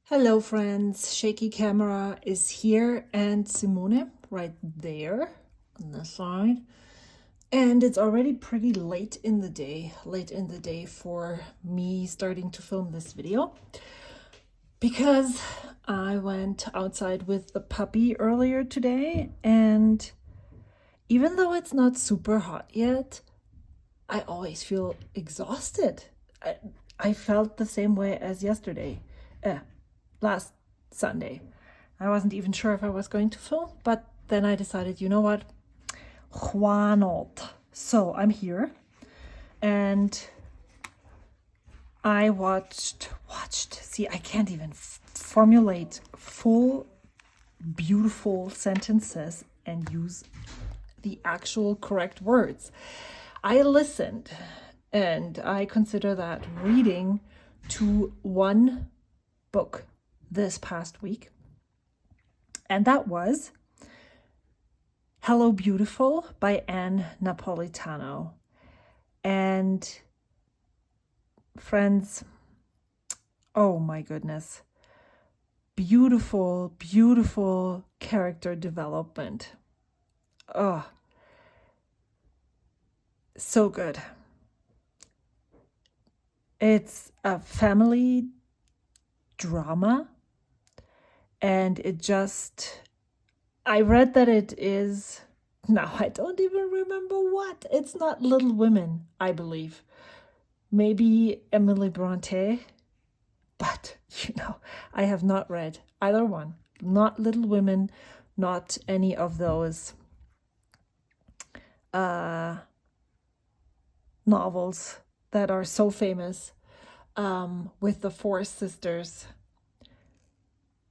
Hello friends, Shaky Camera is here and Simone right there on the side. And it's already pretty late in the day for me starting to film this video because I went outside with the puppy earlier today, and even though it's not super hot yet, I always feel exhausted. I felt the same way as yesterday. Last Sunday. I wasn't even sure if I was going to film, but then I decided, you know what? Why not? So I'm here and I watched. See, I can't even formulate full, beautiful sentences and use the actual correct words. I listened, and I consider that reading to one book this past week, and that was Hello Beautiful by Napolitano. And friends, oh my goodness, beautiful character development. Oh, so good. It's a family drama, and I read that it is, now I don't even remember what. It's not Little Women, I believe. Maybe Emily Bronte, but I have not read either one. Not Little Women, not any of those novels that are so famous with the four sisters.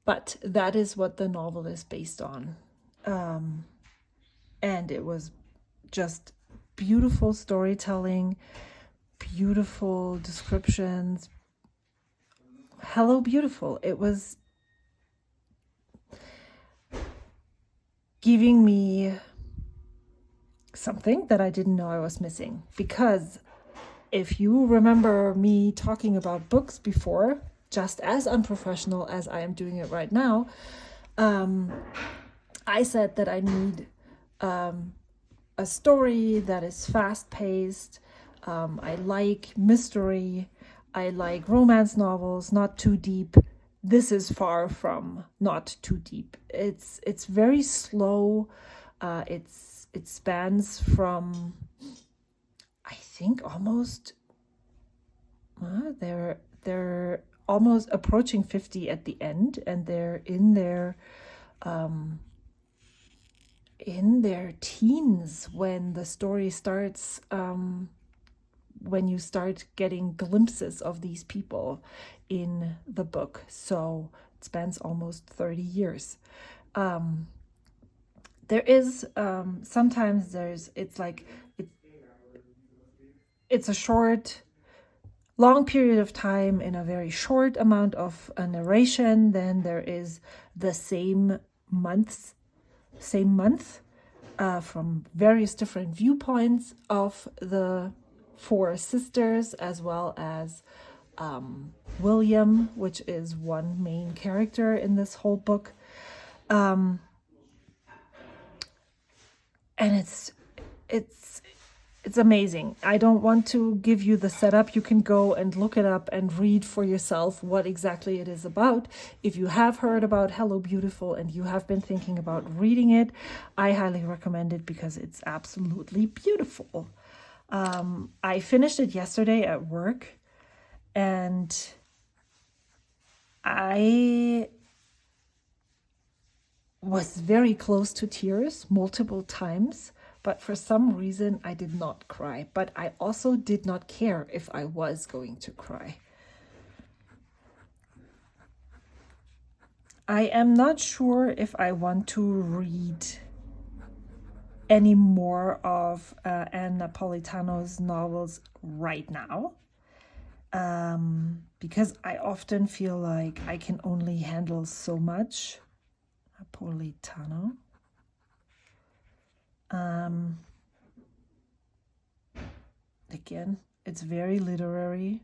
But that is what the novel is based on. And it was just beautiful storytelling, beautiful descriptions. Hello Beautiful. It was giving me something that I didn't know I was missing. Because if you remember me talking about books before, just as unprofessional as I am doing it right now, I said that I need a story that is fast-paced. I like mystery. I like romance novels, not too deep. This is far from not too deep. It's very slow. It spans from, I think, almost they're almost approaching 50 at the end, and they're in their teens when the story starts, when you start getting glimpses of these people in the book. So it spans almost 30 years. There is sometimes it's a long period of time in a very short amount of a narration. Then there is the same month from various different viewpoints of the four sisters, as well as William, which is one main character in this whole book. And it's amazing. I don't want to give you the setup. You can go and look it up and read for yourself what exactly it is about. If you have heard about Hello Beautiful and you have been thinking about reading it, I highly recommend it because it's absolutely beautiful. I finished it yesterday at work, and I was very close to tears multiple times. But for some reason, I did not cry. But I also did not care if I was going to cry. I am not sure if I want to read any more of Anne Napolitano's novels right now. Because I often feel like I can only handle so much. Napolitano. Again, it's very literary.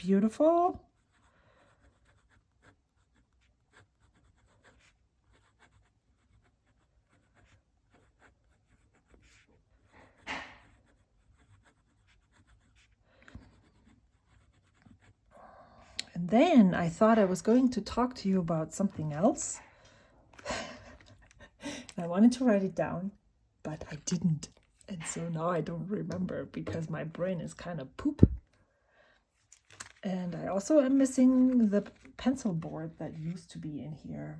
beautiful? And then I thought I was going to talk to you about something else. I wanted to write it down, but I didn't. And so now I don't remember because my brain is kind of poop. And I also am missing the pencil board that used to be in here.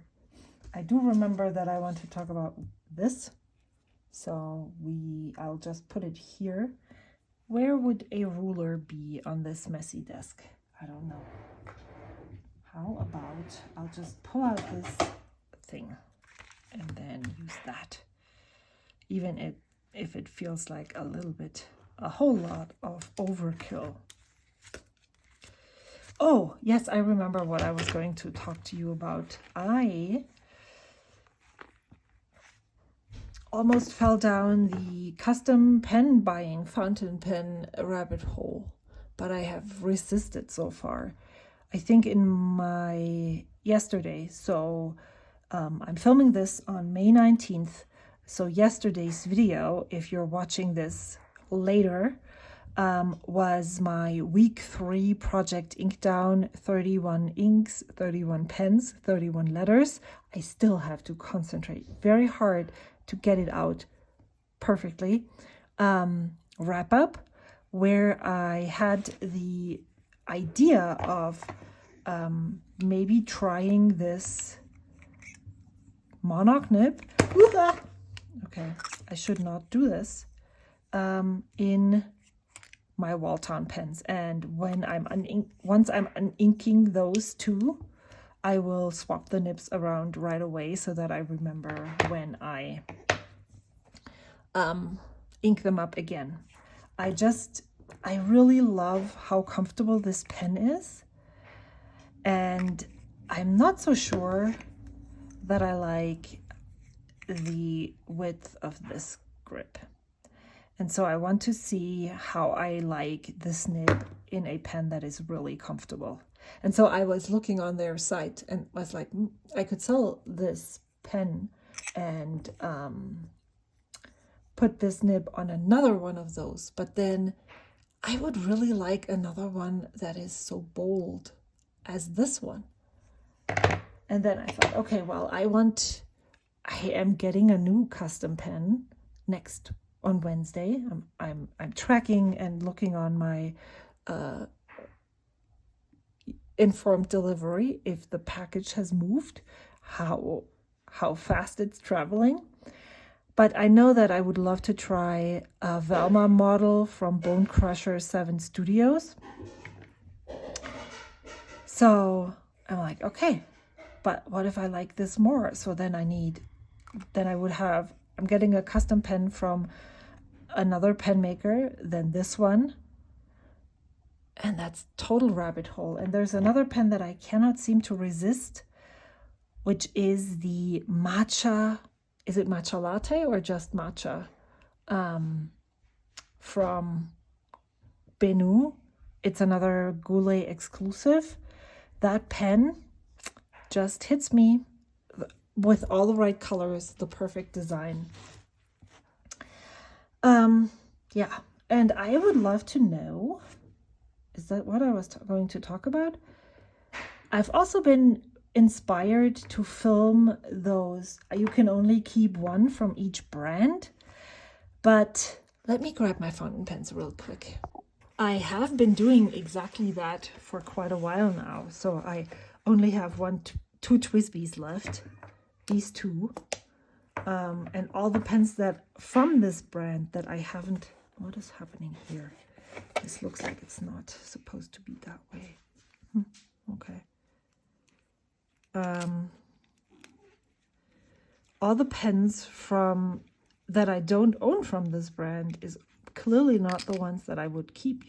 I do remember that I want to talk about this. So I'll just put it here. Where would a ruler be on this messy desk? I don't know. How about I'll just pull out this thing and then use that. Even if it feels like a whole lot of overkill. Oh, yes, I remember what I was going to talk to you about. I almost fell down the custom pen buying fountain pen rabbit hole, but I have resisted so far. I think yesterday, so I'm filming this on May 19th. So yesterday's video, if you're watching this later, was my week 3 project ink down, 31 inks, 31 pens, 31 letters. I still have to concentrate very hard to get it out perfectly. Wrap up, where I had the idea of maybe trying this monarch nib. Okay, I should not do this. In my Walton pens, and when once I'm uninking those two, I will swap the nibs around right away so that I remember when I ink them up again. I really love how comfortable this pen is, and I'm not so sure that I like the width of this grip. And so I want to see how I like this nib in a pen that is really comfortable. And so I was looking on their site and was like, I could sell this pen and put this nib on another one of those. But then I would really like another one that is so bold as this one. And then I thought, okay, well, I am getting a new custom pen next on Wednesday. I'm tracking and looking on my informed delivery if the package has moved, how fast it's traveling. But I know that I would love to try a Velma model from Bone Crusher 7 Studios. So I'm like, okay, but what if I like this more? So then I'm getting a custom pen from another pen maker than this one. And that's total rabbit hole. And there's another pen that I cannot seem to resist, which is the matcha. Is it matcha latte or just matcha? From Benu. It's another Goulet exclusive. That pen just hits me with all the right colors, the perfect design. Yeah, and I would love to know, is that what I was going to talk about? I've also been inspired to film those. You can only keep one from each brand, but let me grab my fountain pens real quick. I have been doing exactly that for quite a while now. So I only have two Twisbies left, these two, and all the pens that from this brand that I haven't. What is happening here? This looks like it's not supposed to be that way. Okay. All the pens that I don't own from this brand is clearly not the ones that I would keep,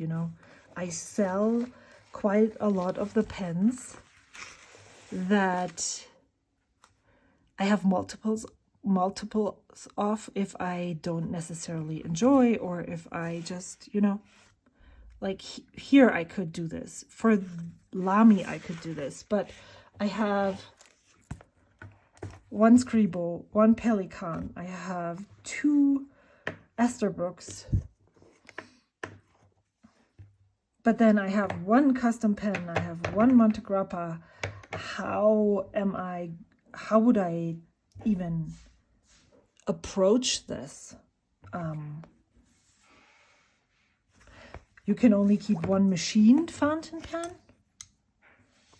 I sell quite a lot of the pens that I have multiples of if I don't necessarily enjoy, or if I just, Like here I could do this. For Lamy I could do this. But I have one Scribble, one Pelican. I have two Esterbrooks. But then I have one custom pen. I have one Monte Grappa. How would I even approach this? You can only keep one machined fountain pen.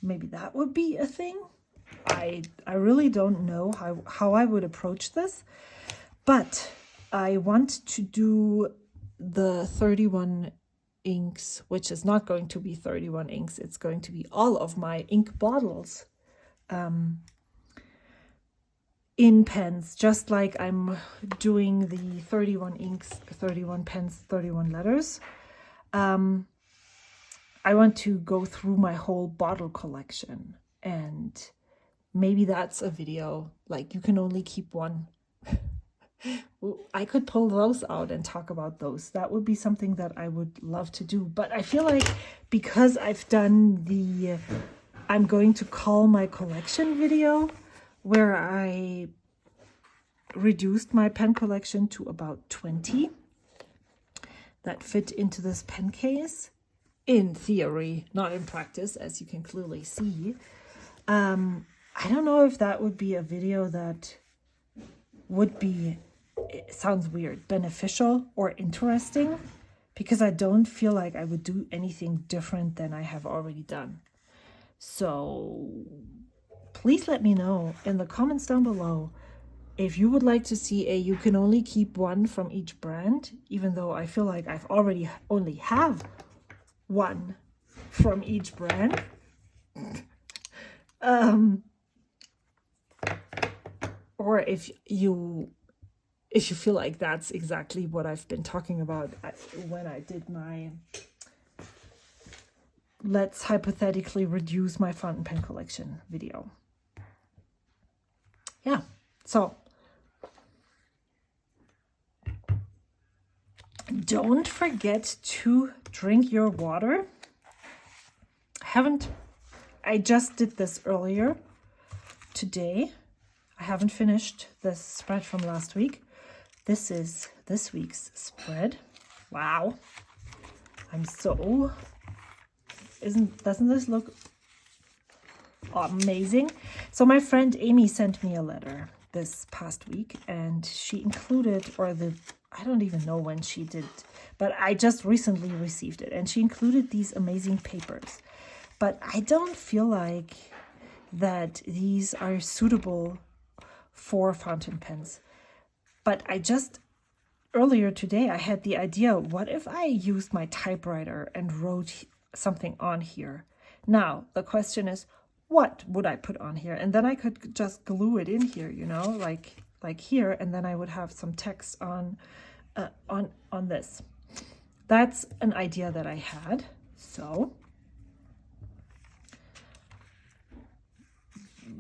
Maybe that would be a thing. I really don't know how I would approach this, but I want to do the 31 inks, which is not going to be 31 inks. It's going to be all of my ink bottles in pens, just like I'm doing the 31 inks, 31 pens, 31 letters. I want to go through my whole bottle collection, and maybe that's a video, like you can only keep one. I could pull those out and talk about those. That would be something that I would love to do. But I feel like because I've done the I'm going to call my collection video, where I reduced my pen collection to about 20 that fit into this pen case, in theory, not in practice, as you can clearly see. I don't know if that would be a video that would be, it sounds weird, beneficial or interesting, because I don't feel like I would do anything different than I have already done. So please let me know in the comments down below if you would like to see you can only keep one from each brand, even though I feel like I've already only have one from each brand. Or if you feel like that's exactly what I've been talking about when I did my let's hypothetically reduce my fountain pen collection video. Yeah, so don't forget to drink your water. I just did this earlier today. I haven't finished this spread from last week. This is this week's spread. Wow. Doesn't this look amazing? So my friend Amy sent me a letter this past week, and she included, I don't even know when she did, but I just recently received it, and she included these amazing papers. But I don't feel like that these are suitable for fountain pens. But earlier today, I had the idea, what if I used my typewriter and wrote something on here? Now, the question is, what would I put on here? And then I could just glue it in here, like here, and then I would have some text on this. That's an idea that I had. So,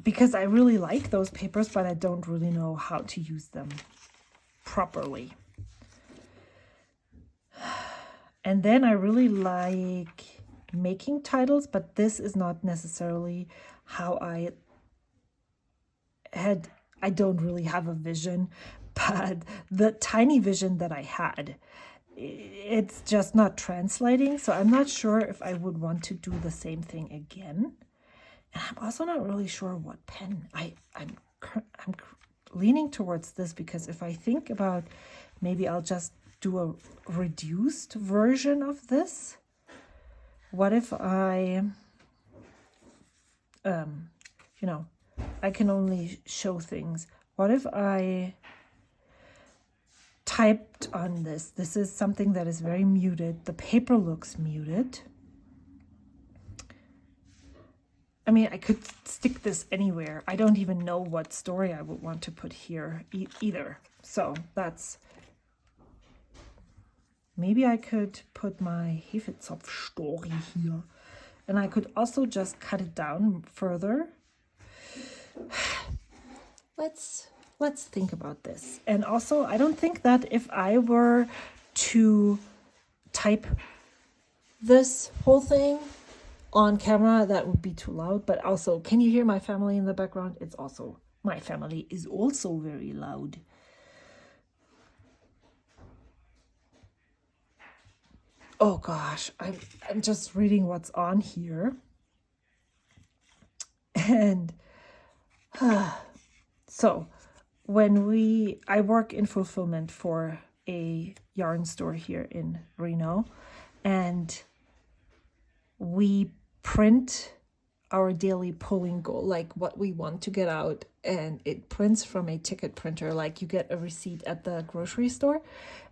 because I really like those papers, but I don't really know how to use them properly. And then I really like making titles, but this is not necessarily how I don't really have a vision, but the tiny vision that I had, it's just not translating. So I'm not sure if I would want to do the same thing again. And I'm also not really sure what pen. I'm leaning towards this, because if I think about, maybe I'll just do a reduced version of this. What if I, I can only show things. What if I typed on this? This is something that is very muted. The paper looks muted. I mean, I could stick this anywhere. I don't even know what story I would want to put here either. So that's, maybe I could put my Hefezopf story here. And I could also just cut it down further. Let's think about this. And also, I don't think that if I were to type this whole thing on camera, that would be too loud. But also, can you hear my family in the background? It's also, my family is also very loud. Oh gosh, I'm just reading what's on here. And so when I work in fulfillment for a yarn store here in Reno, and we print our daily pulling goal, like what we want to get out, and it prints from a ticket printer. Like you get a receipt at the grocery store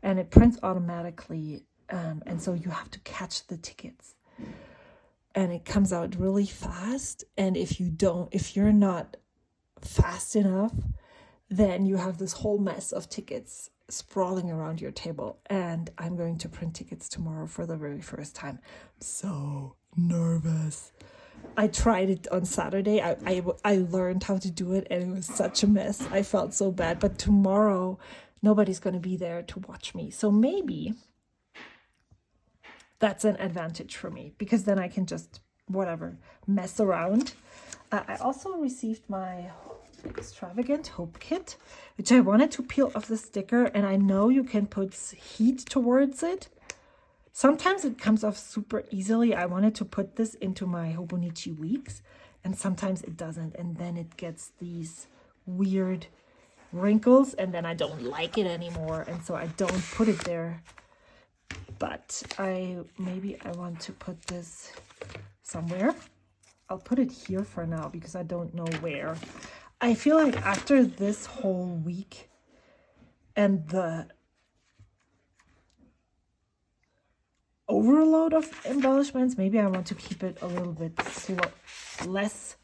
and it prints automatically, and so you have to catch the tickets, and it comes out really fast. And if you're not fast enough, then you have this whole mess of tickets sprawling around your table. And I'm going to print tickets tomorrow for the very first time. I'm so nervous. I tried it on Saturday. I learned how to do it, and it was such a mess. I felt so bad. But tomorrow, nobody's going to be there to watch me. So maybe that's an advantage for me, because then I can just, whatever, mess around. I also received my Extravagant Hope kit, which I wanted to peel off the sticker, and I know you can put heat towards it. Sometimes it comes off super easily. I wanted to put this into my Hobonichi weeks, and sometimes it doesn't, and then it gets these weird wrinkles, and then I don't like it anymore, and so I don't put it there. But maybe I want to put this somewhere. I'll put it here for now because I don't know where. I feel like after this whole week and the overload of embellishments, maybe I want to keep it a little bit less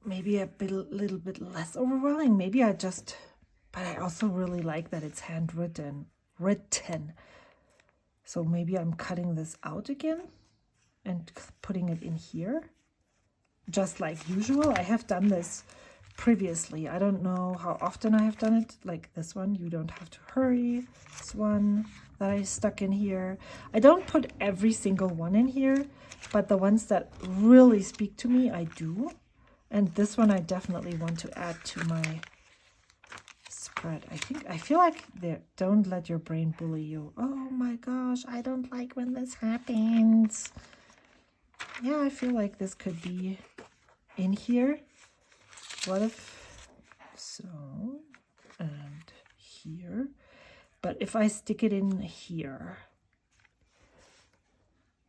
maybe a little bit less overwhelming. Maybe but I also really like that it's handwritten. So maybe I'm cutting this out again and putting it in here, just like usual. I have done this previously. I don't know how often I have done it. Like this one, you don't have to hurry. This one that I stuck in here. I don't put every single one in here, but the ones that really speak to me, I do. And this one I definitely want to add to my spread. I feel like don't let your brain bully you. Oh my gosh, I don't like when this happens. Yeah, I feel like this could be in here. What if so? And here. But if I stick it in here,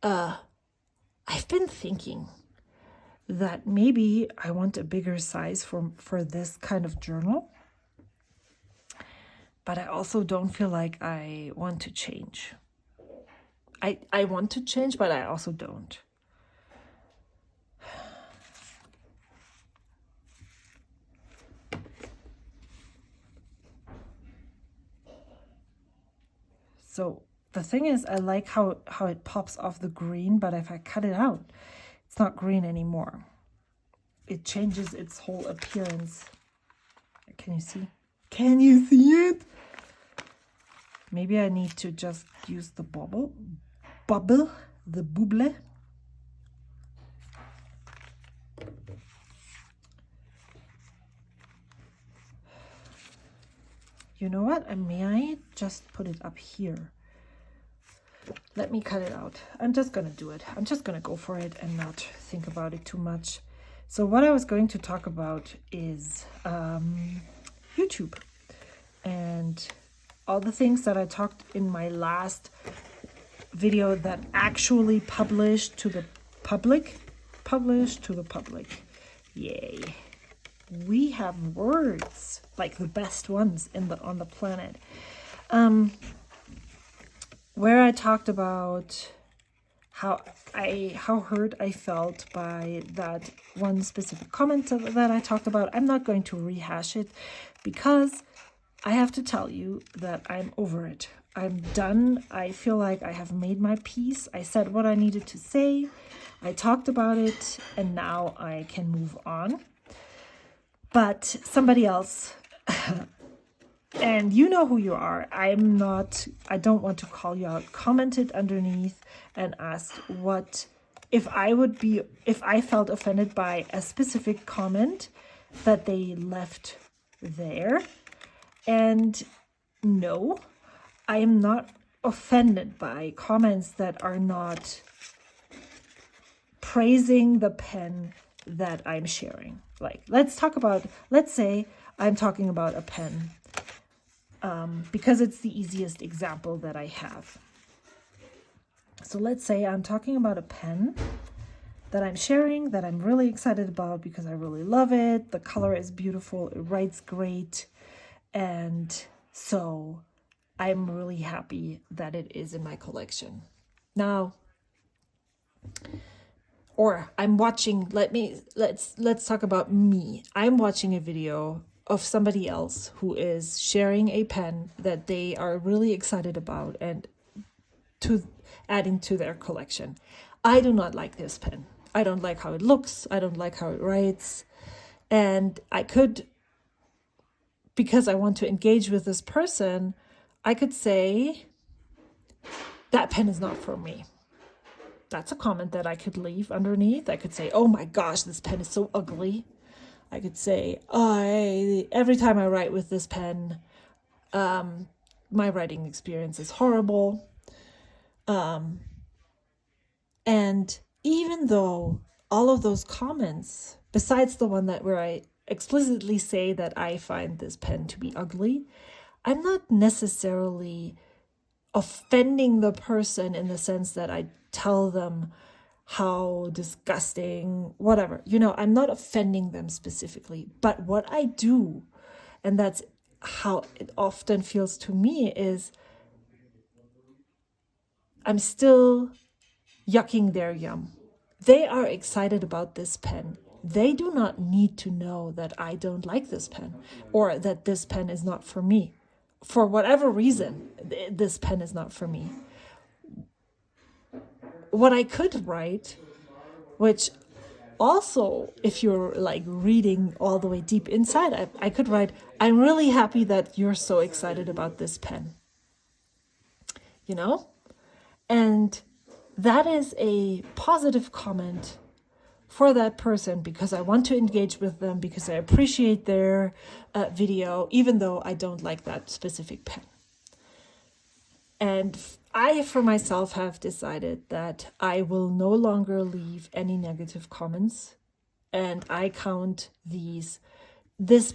I've been thinking that maybe I want a bigger size for this kind of journal. But I also don't feel like I want to change. I want to change, but I also don't. So the thing is, I like how it pops off the green, but if I cut it out, it's not green anymore. It changes its whole appearance. Can you see? Can you see it? Maybe I need to just use the bubble, the bubble. You know what? May I just put it up here? Let me cut it out. I'm just gonna do it. I'm just gonna go for it and not think about it too much. So what I was going to talk about is YouTube and all the things that I talked in my last video that actually published to the public. Yay. We have words, like the best ones on the planet. Where I talked about how hurt I felt by that one specific comment that I talked about. I'm not going to rehash it because I have to tell you that I'm over it. I'm done. I feel like I have made my peace. I said what I needed to say. I talked about it, and now I can move on. But somebody else And you know who you are. I don't want to call you out. Comment it underneath and ask what, if I felt offended by a specific comment that they left there. And no, I am not offended by comments that are not praising the pen that I'm sharing. Like, let's say I'm talking about a pen, because it's the easiest example that I have. So let's say I'm talking about a pen that I'm sharing, that I'm really excited about because I really love it. The color is beautiful, it writes great, and so I'm really happy that it is in my collection. Now, or I'm watching, let's talk about me. I'm watching a video of somebody else who is sharing a pen that they are really excited about and adding to their collection. I do not like this pen. I don't like how it looks. I don't like how it writes. And because I want to engage with this person, I could say, that pen is not for me. That's a comment that I could leave underneath. I could say, oh my gosh, this pen is so ugly. I could say, every time I write with this pen, my writing experience is horrible. And even though all of those comments, besides the one where I explicitly say that I find this pen to be ugly, I'm not necessarily offending the person in the sense that I tell them how disgusting, whatever. I'm not offending them specifically. But what I do, and that's how it often feels to me, is I'm still yucking their yum. They are excited about this pen. They do not need to know that I don't like this pen or that this pen is not for me. For whatever reason, this pen is not for me. What I could write, which also, if you're like reading all the way deep inside, I could write, I'm really happy that you're so excited about this pen. And that is a positive comment for that person because I want to engage with them, because I appreciate their video, even though I don't like that specific pen. And I, for myself, have decided that I will no longer leave any negative comments. And I count this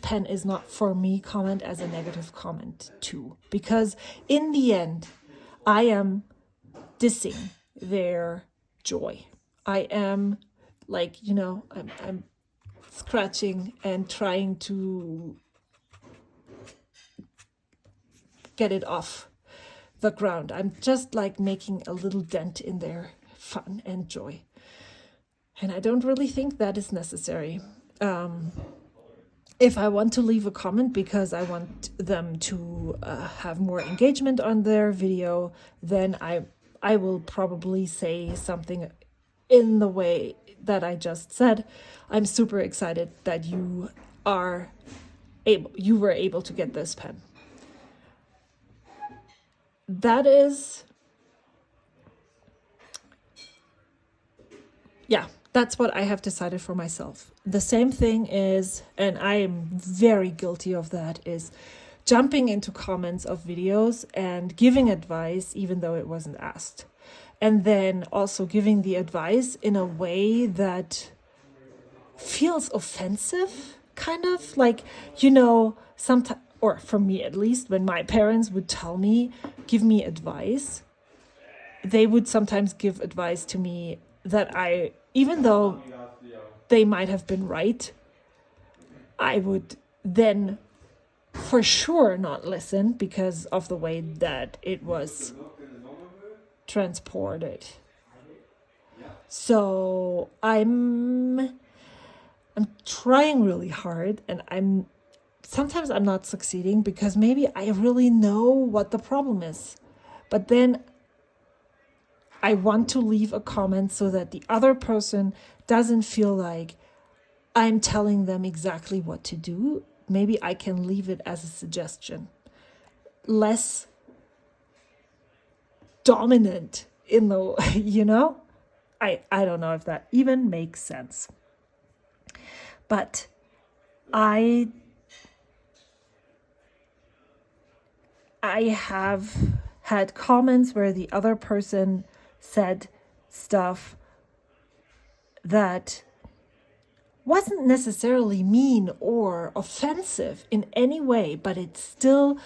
pen is not for me comment as a negative comment too. Because in the end, I am dissing their joy. I am I'm scratching and trying to get it off the ground. I'm just like making a little dent in their fun and joy. And I don't really think that is necessary. If I want to leave a comment because I want them to have more engagement on their video, then I will probably say something in the way that I just said. I'm super excited that you were able to get this pen. That's what I have decided for myself. The same thing is, and I am very guilty of that, is jumping into comments of videos and giving advice even though it wasn't asked. And then also giving the advice in a way that feels offensive, kind of like, sometimes, or for me at least, when my parents would give me advice, they would sometimes give advice to me that even though they might have been right, I would then for sure not listen because of the way that it was transported. So I'm trying really hard, and sometimes I'm not succeeding because maybe I really know what the problem is. But then I want to leave a comment so that the other person doesn't feel like I'm telling them exactly what to do, maybe I can leave it as a suggestion. Less dominant in the, you know? I don't know if that even makes sense. But I have had comments where the other person said stuff that wasn't necessarily mean or offensive in any way, but it still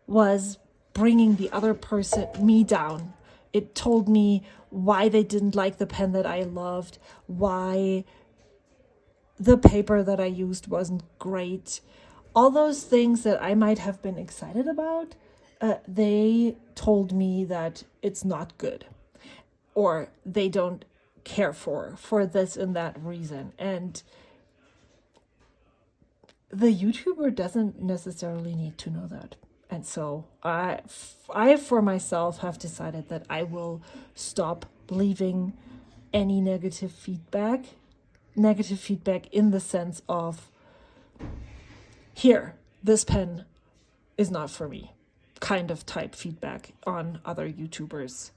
was bringing the other person, me, down. It told me why they didn't like the pen that I loved, why the paper that I used wasn't great. All those things that I might have been excited about, they told me that it's not good, or they don't care for this and that reason. And the YouTuber doesn't necessarily need to know that. And so I for myself have decided that I will stop leaving any negative feedback in the sense of, here, this pen is not for me, kind of type feedback on other YouTubers'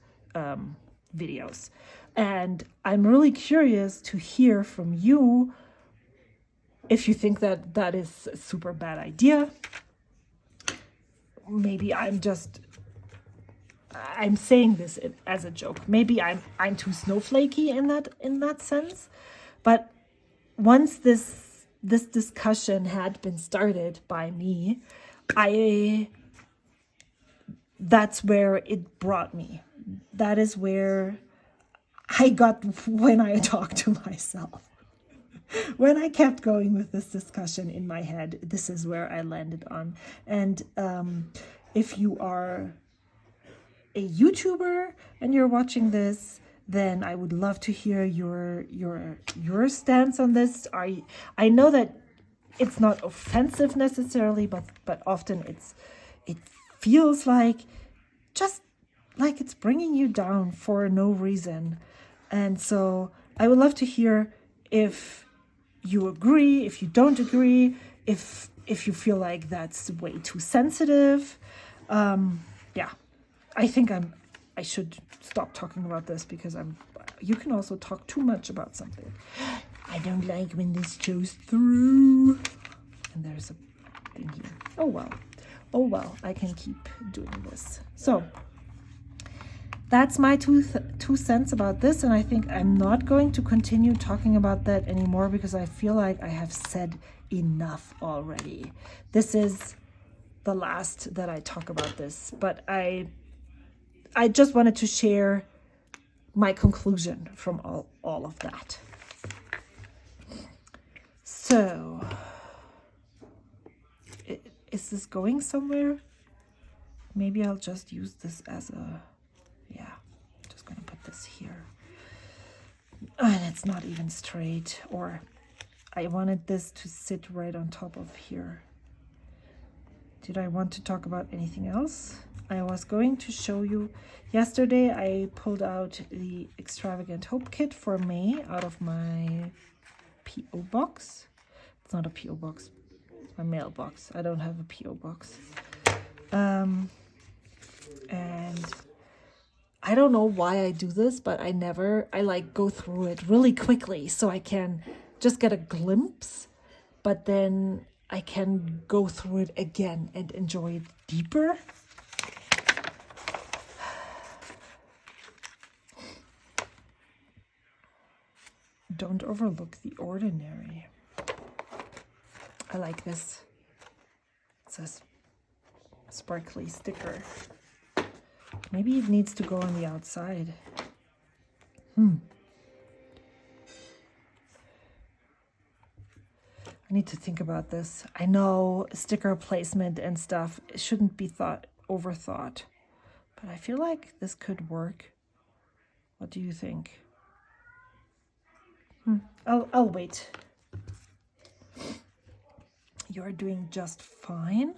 videos. And I'm really curious to hear from you if you think that that is a super bad idea. Maybe I'm saying this as a joke. Maybe I'm too snowflakey in that sense. But once this discussion had been started by me, that's where it brought me. That is where I got when I talked to myself. When I kept going with this discussion in my head, this is where I landed on. And if you are a YouTuber and you're watching this, then I would love to hear your stance on this. I know that it's not offensive necessarily, but often it feels like just like it's bringing you down for no reason. And so I would love to hear if you agree, if you don't agree, if you feel like that's way too sensitive. I think I should stop talking about this because you can also talk too much about something. I don't like when this shows through. And there's a thing here. Oh well, I can keep doing this. So that's my two cents about this, and I think I'm not going to continue talking about that anymore because I feel like I have said enough already. This is the last that I talk about this, but I just wanted to share my conclusion from all of that. So, is this going somewhere? Maybe I'll just use this as a... Yeah, I'm just going to put this here. And it's not even straight, or I wanted this to sit right on top of here. Did I want to talk about anything else? I was going to show you, yesterday I pulled out the Extravagant Hope kit for May out of my P.O. box. It's not a P.O. box, it's my mailbox. I don't have a P.O. box. And I don't know why I do this, but I like go through it really quickly so I can just get a glimpse, but then I can go through it again and enjoy it deeper. Don't overlook the ordinary. I like this. It says sparkly sticker. Maybe it needs to go on the outside. I need to think about this. I know sticker placement and stuff shouldn't be overthought, but I feel like this could work. What do you think? I'll wait. You're doing just fine.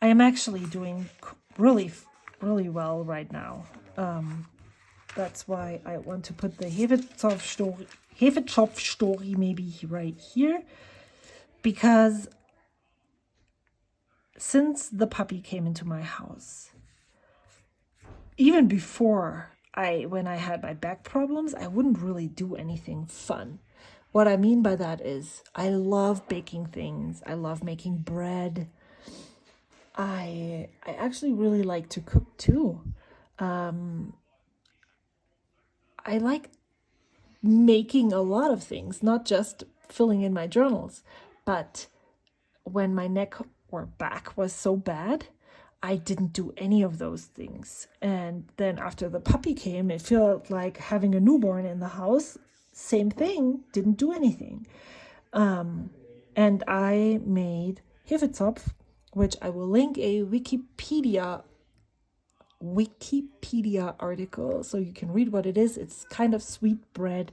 I am actually doing really, really well right now. That's why I want to put the Hefezopf story maybe right here, because since the puppy came into my house, even before when I had my back problems, I wouldn't really do anything fun. What I mean by that is I love baking things. I love making bread. I actually really like to cook too. I like making a lot of things, not just filling in my journals. But when my neck or back was so bad, I didn't do any of those things. And then after the puppy came, it felt like having a newborn in the house. Same thing, didn't do anything. And I made Hefezopf, which I will link a Wikipedia article so you can read what it is. It's kind of sweet bread,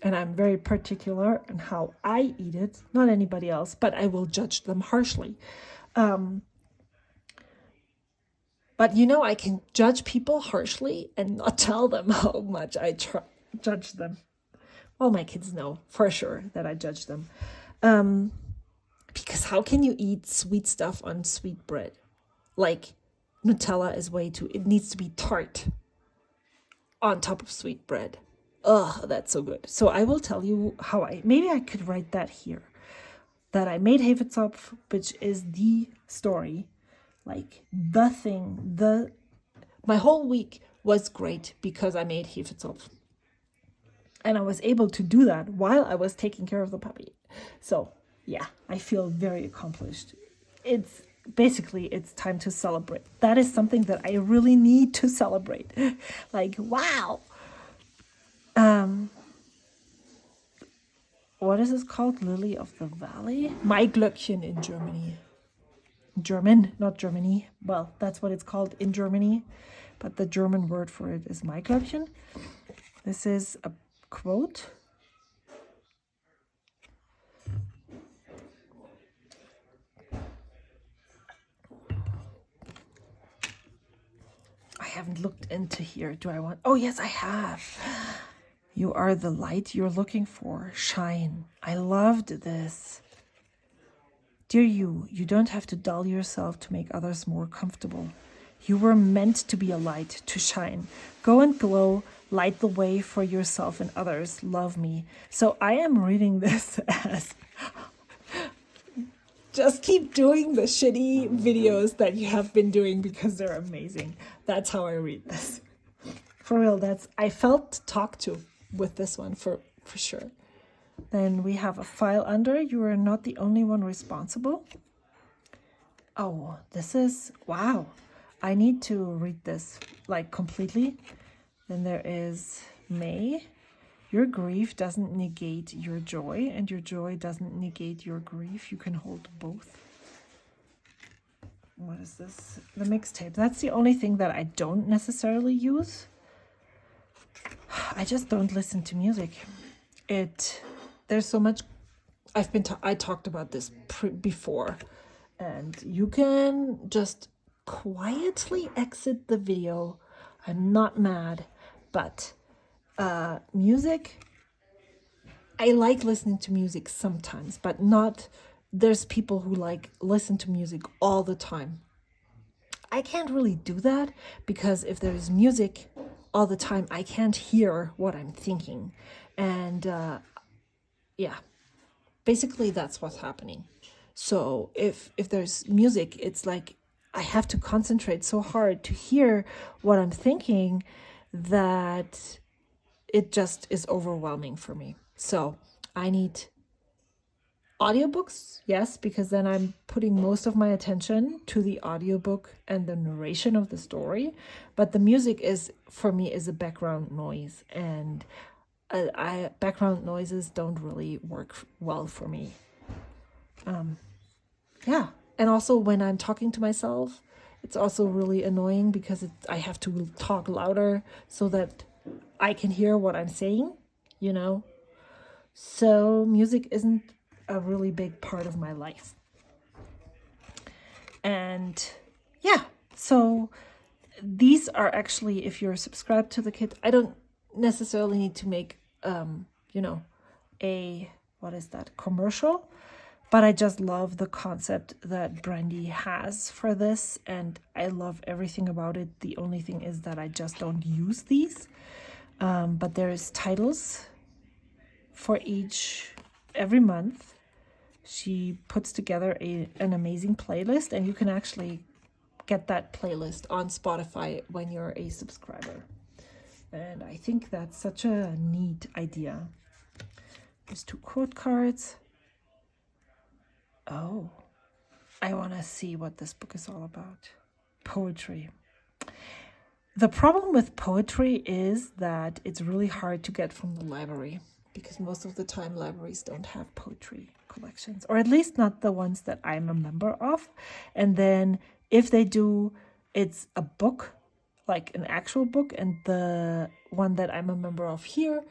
and I'm very particular in how I eat it, not anybody else, but I will judge them harshly. But I can judge people harshly and not tell them how much I judge them. Well, my kids know for sure that I judge them. Because how can you eat sweet stuff on sweet bread? Like Nutella is it needs to be tart on top of sweet bread. Ugh, that's so good. So I will tell you how maybe I could write that here. That I made Hefezopf, which is the story. Like the thing, my whole week was great because I made Hefezopf. And I was able to do that while I was taking care of the puppy. So yeah, I feel very accomplished. It's time to celebrate. That is something that I really need to celebrate. Like, wow. What is this called? Lily of the Valley? Maiglöckchen in Germany. German, not Germany. Well, that's what it's called in Germany, but the German word for it is Maiglöckchen. This is a quote. I haven't looked into here. Oh yes, I have. You are the light you're looking for. Shine. I loved this. Dear you don't have to dull yourself to make others more comfortable. You were meant to be a light, to shine. Go and glow, light the way for yourself and others. Love me. So I am reading this as just keep doing the shitty videos that you have been doing because they're amazing. That's how I read this. For real, I felt talked to with this one for sure. Then we have a file under, you are not the only one responsible. Oh, this is, wow. I need to read this like completely. Then there is May. Your grief doesn't negate your joy, and your joy doesn't negate your grief. You can hold both. What is this? The mixtape. That's the only thing that I don't necessarily use. I just don't listen to music. There's so much. I talked about this before, and you can just quietly exit the video. I'm not mad, but music. I like listening to music sometimes, but not. There's people who listen to music all the time. I can't really do that because if there's music all the time, I can't hear what I'm thinking, and yeah, basically that's what's happening. So if there's music, it's like I have to concentrate so hard to hear what I'm thinking that it just is overwhelming for me. So I need audiobooks, yes, because then I'm putting most of my attention to the audiobook and the narration of the story. But the music for me is a background noise, and background noises don't really work well for me. Yeah, and also when I'm talking to myself, it's also really annoying because I have to talk louder so that I can hear what I'm saying, So music isn't a really big part of my life. And yeah, so these are actually, if you're subscribed to the kit, I don't necessarily need to make, you know, what is that, commercial, but I just love the concept that Brandy has for this, and I love everything about it. The only thing is that I just don't use these, but there's titles for every month. She puts together an amazing playlist, and you can actually get that playlist on Spotify when you're a subscriber. And I think that's such a neat idea. There's 2 quote cards. Oh, I want to see what this book is all about. Poetry. The problem with poetry is that it's really hard to get from the library, because most of the time libraries don't have poetry collections, or at least not the ones that I'm a member of. And then if they do, it's a book, like an actual book, and the one that I'm a member of here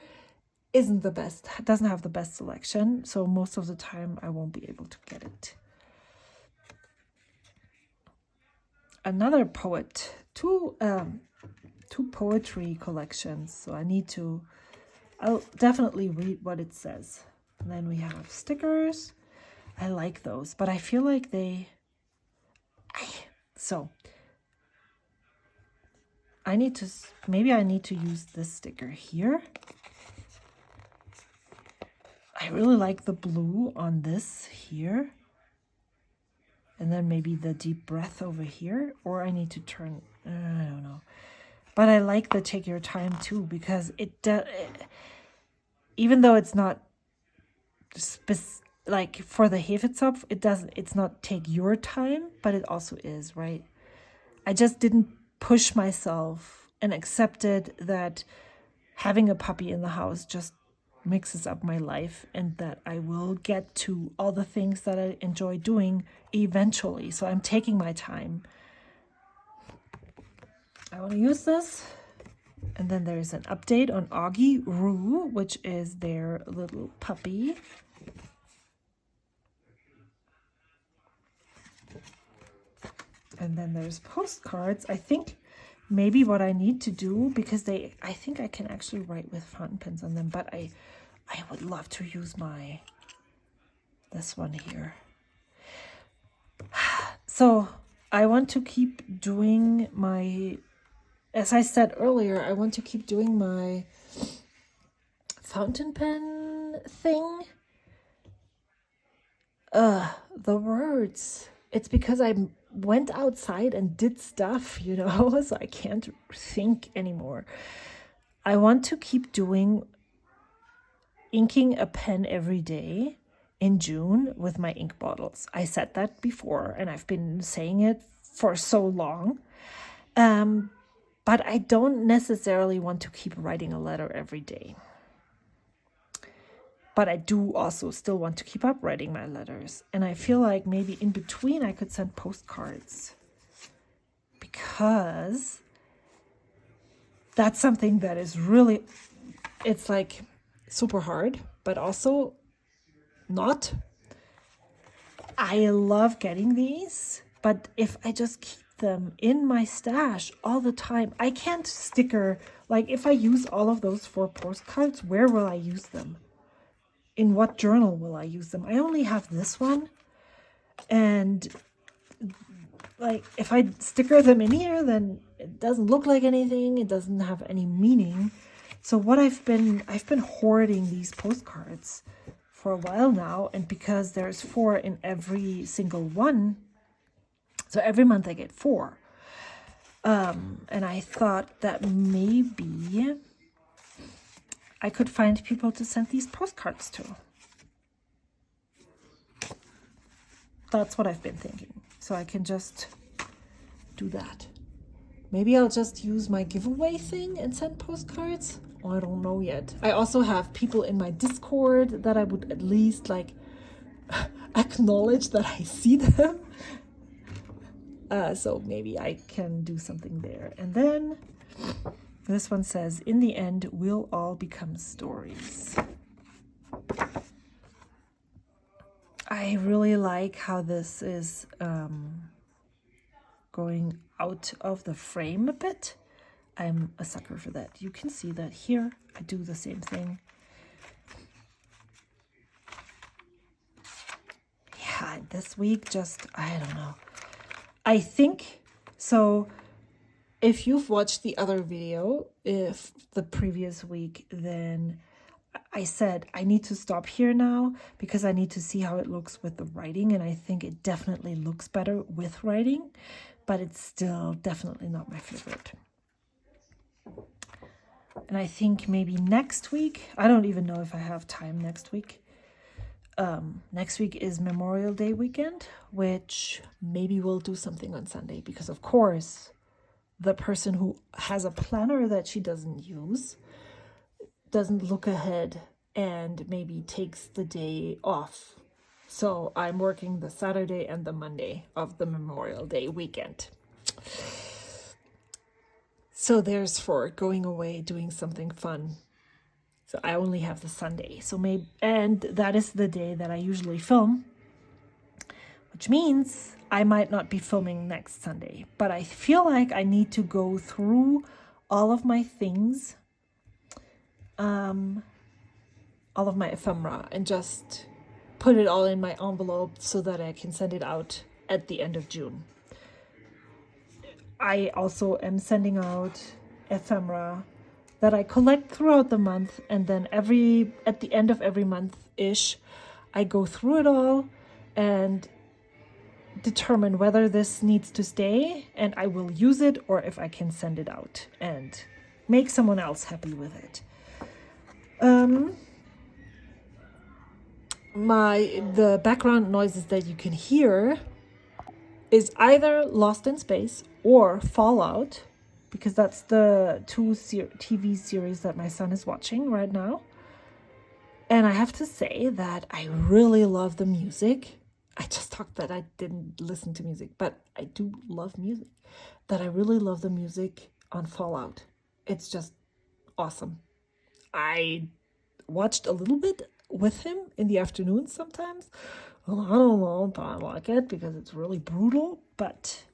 isn't the best, doesn't have the best selection, so most of the time I won't be able to get it. Another poet, two poetry collections, so I'll definitely read what it says. And then we have stickers. I like those, but I feel like maybe I need to use this sticker here. I really like the blue on this here. And then maybe the deep breath over here. Or I need to turn, I don't know. But I like the take your time too, because even though it's not like for the Hefezopf, it's not take your time, but it also is, right? I just didn't push myself and accepted that having a puppy in the house just mixes up my life, and that I will get to all the things that I enjoy doing eventually. So I'm taking my time. I want to use this. And then there's an update on Augie Roo, which is their little puppy. And then there's postcards. I think maybe what I need to do, because I think I can actually write with fountain pens on them, but I would love to use this one here. So I want to keep doing as I said earlier, I want to keep doing my fountain pen thing. The words. It's because I went outside and did stuff, so I can't think anymore. I want to keep doing inking a pen every day in June with my ink bottles. I said that before, and I've been saying it for so long. But I don't necessarily want to keep writing a letter every day. But I do also still want to keep up writing my letters. And I feel like maybe in between I could send postcards, because that's something that is really, it's like super hard, but also not. I love getting these, but if I just keep them in my stash all the time, I can't sticker, like if I use all of those 4 postcards, where will I use them? In what journal will I use them? I only have this one, and like if I sticker them in here, then it doesn't look like anything, it doesn't have any meaning. So what I've been hoarding these postcards for a while now, and because there's 4 in every single one, so every month I get 4. And I thought that maybe I could find people to send these postcards to. That's what I've been thinking. So I can just do that. Maybe I'll just use my giveaway thing and send postcards. Oh, I don't know yet. I also have people in my Discord that I would at least like acknowledge that I see them. So maybe I can do something there. And then this one says, in the end, we'll all become stories. I really like how this is going out of the frame a bit. I'm a sucker for that. You can see that here. I do the same thing. Yeah, this week just, I don't know. I think, so if you've watched the other video, if the previous week, then I said I need to stop here now because I need to see how it looks with the writing. And I think it definitely looks better with writing, but it's still definitely not my favorite. And I think maybe next week, I don't even know if I have time next week. Next week is Memorial Day weekend, which maybe we'll do something on Sunday because, of course, the person who has a planner that she doesn't use doesn't look ahead and maybe takes the day off. So I'm working the Saturday and the Monday of the Memorial Day weekend. So there's for going away, doing something fun. So I only have the Sunday. So maybe, and that is the day that I usually film, which means I might not be filming next Sunday. But I feel like I need to go through all of my things, all of my ephemera, and just put it all in my envelope so that I can send it out at the end of June. I also am sending out ephemera that I collect throughout the month, and then at the end of every month-ish, I go through it all and determine whether this needs to stay and I will use it, or if I can send it out and make someone else happy with it. The background noises that you can hear is either Lost in Space or Fallout, because that's the two TV series that my son is watching right now. And I have to say that I really love the music. I just talked that I didn't listen to music, but I do love music. That I really love the music on Fallout. It's just awesome. I watched a little bit with him in the afternoon sometimes. Well, I don't know if I like it because it's really brutal, but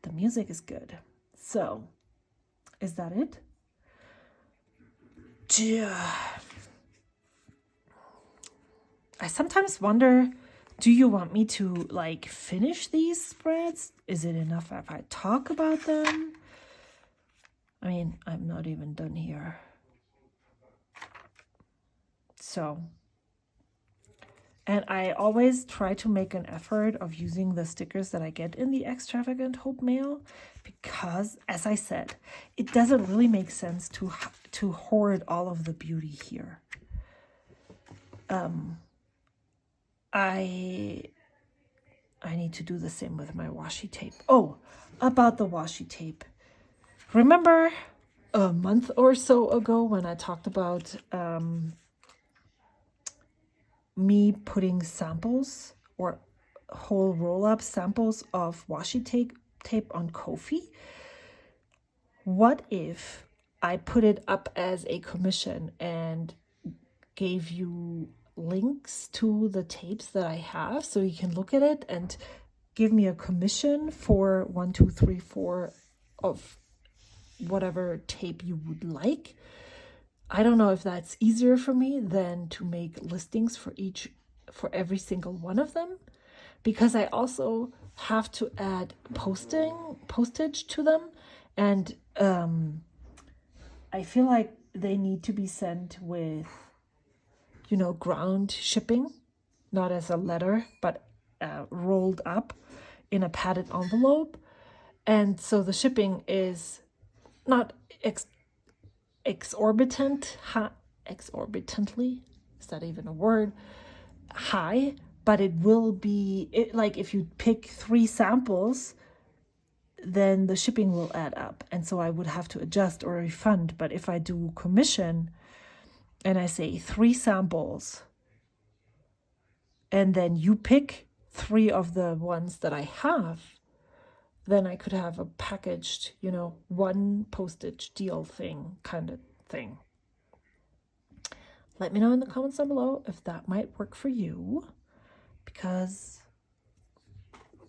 the music is good. So, is that it? I sometimes wonder, do you want me to finish these spreads? Is it enough if I talk about them? I mean, I'm not even done here. So, and I always try to make an effort of using the stickers that I get in the Extravagant Hope Mail because, as I said, it doesn't really make sense to hoard all of the beauty here. I need to do the same with my washi tape. Oh, about the washi tape. Remember a month or so ago when I talked about me putting samples or whole roll-up samples of washi tape on Ko-fi? What if I put it up as a commission and gave you links to the tapes that I have so you can look at it and give me a commission for 1, 2, 3, 4 of whatever tape you would like? I don't know if that's easier for me than to make listings for every single one of them, because I also have to add postage to them, and I feel like they need to be sent with, ground shipping, not as a letter, but rolled up in a padded envelope. And so the shipping is not exorbitantly, is that even a word, high, but it will be, if you pick 3 samples, then the shipping will add up. And so I would have to adjust or refund. But if I do commission and I say 3 samples, and then you pick 3 of the ones that I have, then I could have a packaged, one postage deal thing kind of thing. Let me know in the comments down below if that might work for you, because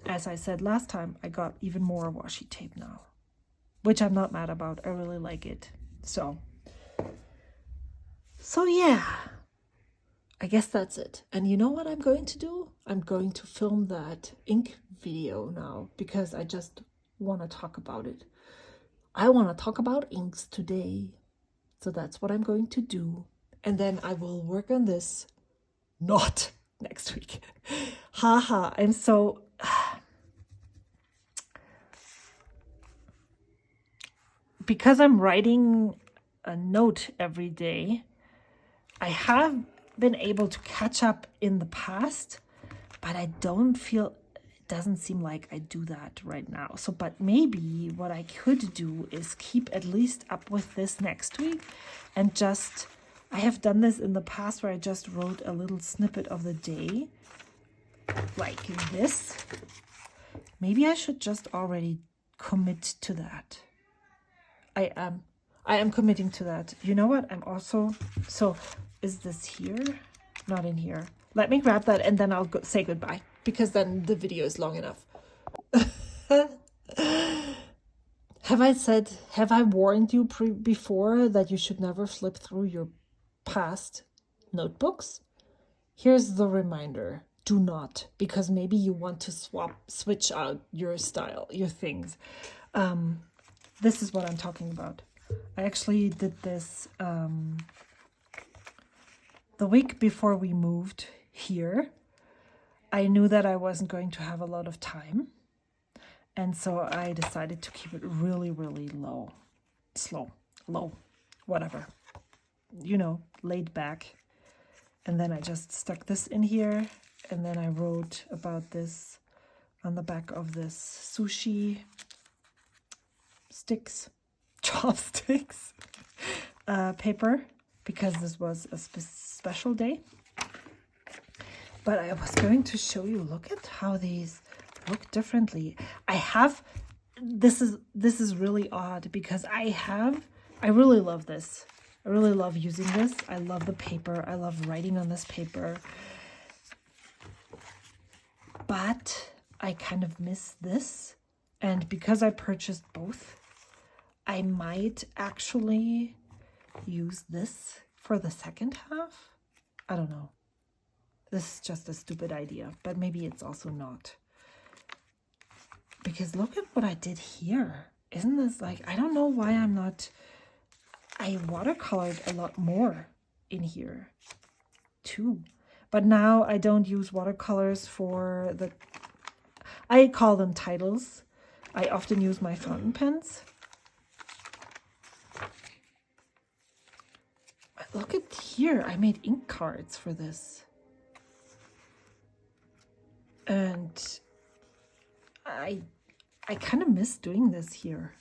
as I said last time, I got even more washi tape now, which I'm not mad about. I really like it. So yeah, I guess that's it. And you know what I'm going to do? I'm going to film that ink video now because I just want to talk about it. I want to talk about inks today. So that's what I'm going to do. And then I will work on this not next week. Haha, I'm so... Because I'm writing a note every day, I have been able to catch up in the past, but I don't feel, it doesn't seem like I do that right now. So, but maybe what I could do is keep at least up with this next week and just, I have done this in the past where I just wrote a little snippet of the day, like this. Maybe I should just already commit to that. I am committing to that. You know what? I'm also, so is this here? Not in here. Let me grab that and then I'll say goodbye because then the video is long enough. Have I warned you before that you should never flip through your past notebooks? Here's the reminder. Do not, because maybe you want to switch out your style, your things. This is what I'm talking about. I actually did this the week before we moved here. I knew that I wasn't going to have a lot of time. And so I decided to keep it really, really low, whatever, you know, laid back. And then I just stuck this in here. And then I wrote about this on the back of this sushi chopsticks paper, because this was a special day. But I was going to show you, look at how these look differently. This is really odd because I really love this. I really love using this. I love the paper. I love writing on this paper. But I kind of miss this. And because I purchased both, I might actually use this for the second half. I don't know. This is just a stupid idea, but maybe it's also not. Because look at what I did here. Isn't this like, I don't know why I watercolored a lot more in here too. But now I don't use watercolors for I call them titles. I often use my fountain pens. But look at here, I made ink cards for this. And I kind of miss doing this here.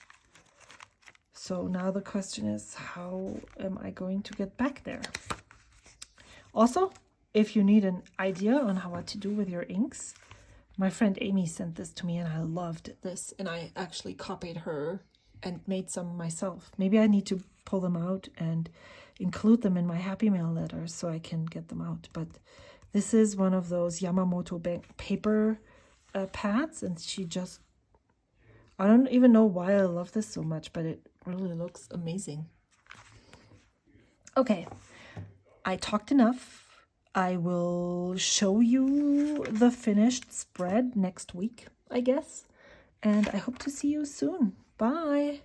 So now the question is, how am I going to get back there? Also, if you need an idea on what to do with your inks, my friend Amy sent this to me and I loved this. And I actually copied her and made some myself. Maybe I need to pull them out and include them in my Happy Mail letters so I can get them out. But this is one of those Yamamoto paper pads, and I don't even know why I love this so much, but it really looks amazing. Okay, I talked enough. I will show you the finished spread next week, I guess. And I hope to see you soon. Bye.